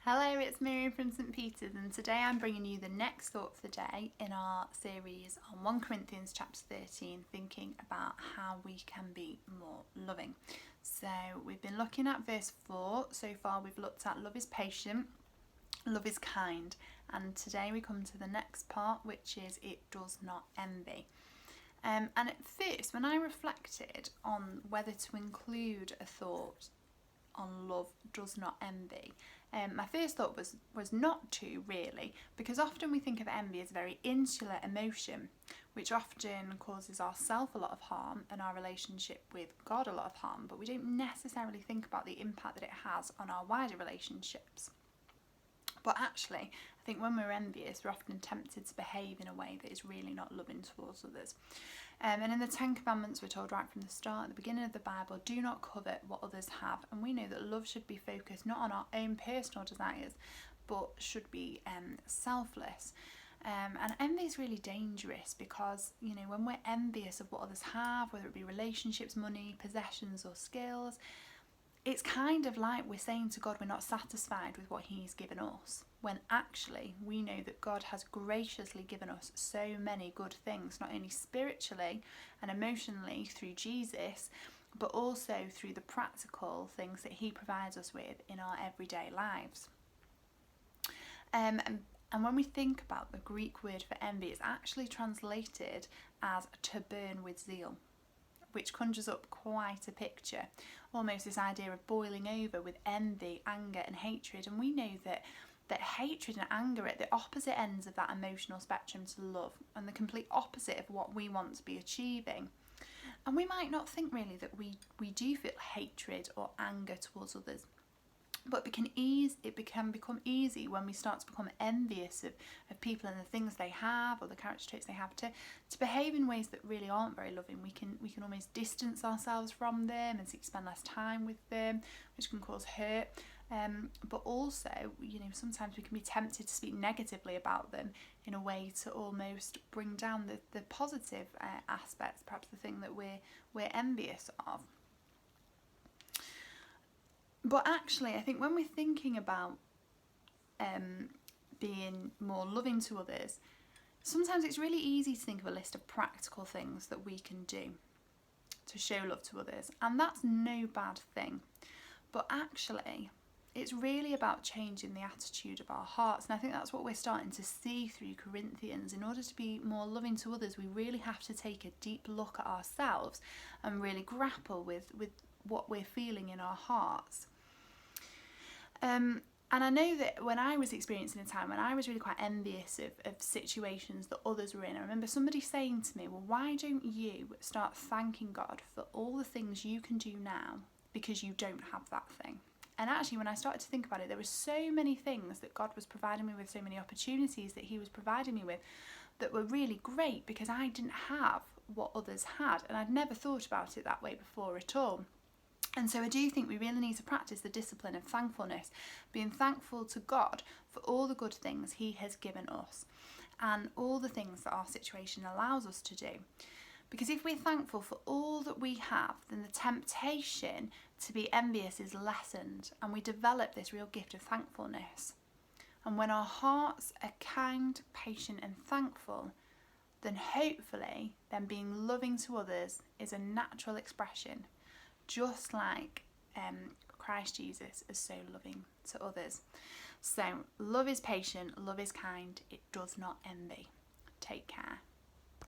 Hello, it's Miriam from St Peter's, and today I'm bringing you the next thought for the day in our series on 1 Corinthians chapter 13, thinking about how we can be more loving. So we've been looking at verse 4 so far. We've looked at love is patient, love is kind, and today we come to the next part, which is it does not envy. And at first, when I reflected on whether to include a thought on love does not envy, my first thought was not to, really, because often we think of envy as a very insular emotion, which often causes ourselves a lot of harm and our relationship with God a lot of harm, but we don't necessarily think about the impact that it has on our wider relationships. But actually, I think when we're envious, we're often tempted to behave in a way that is really not loving towards others. And in the Ten Commandments, we're told right from the start, at the beginning of the Bible, do not covet what others have. And we know that love should be focused not on our own personal desires, but should be selfless. And envy is really dangerous because, when we're envious of what others have, whether it be relationships, money, possessions or skills, it's kind of like we're saying to God we're not satisfied with what He's given us, when actually we know that God has graciously given us so many good things, not only spiritually and emotionally through Jesus, but also through the practical things that He provides us with in our everyday lives. And when we think about the Greek word for envy, it's actually translated as to burn with zeal, which conjures up quite a picture, almost this idea of boiling over with envy, anger and hatred. And we know that hatred and anger are at the opposite ends of that emotional spectrum to love, and the complete opposite of what we want to be achieving. And we might not think really that we do feel hatred or anger towards others, but it can become easy when we start to become envious of people and the things they have or the character traits they have to behave in ways that really aren't very loving. We can almost distance ourselves from them and seek to spend less time with them, which can cause hurt. But also, sometimes we can be tempted to speak negatively about them in a way to almost bring down the positive aspects, perhaps the thing that we're envious of. But actually, I think when we're thinking about being more loving to others, sometimes it's really easy to think of a list of practical things that we can do to show love to others, and that's no bad thing. But actually, it's really about changing the attitude of our hearts, and I think that's what we're starting to see through Corinthians. In order to be more loving to others, we really have to take a deep look at ourselves and really grapple with what we're feeling in our hearts. And I know that when I was experiencing a time when I was really quite envious of situations that others were in, I remember somebody saying to me, well, why don't you start thanking God for all the things you can do now because you don't have that thing? And actually, when I started to think about it, there were so many things that God was providing me with, so many opportunities that He was providing me with that were really great because I didn't have what others had, and I'd never thought about it that way before at all. And so I do think we really need to practice the discipline of thankfulness, being thankful to God for all the good things He has given us and all the things that our situation allows us to do. Because if we're thankful for all that we have, then the temptation to be envious is lessened and we develop this real gift of thankfulness. And when our hearts are kind, patient and thankful, then hopefully being loving to others is a natural expression, just like Christ Jesus is so loving to others. So love is patient, love is kind, it does not envy. Take care.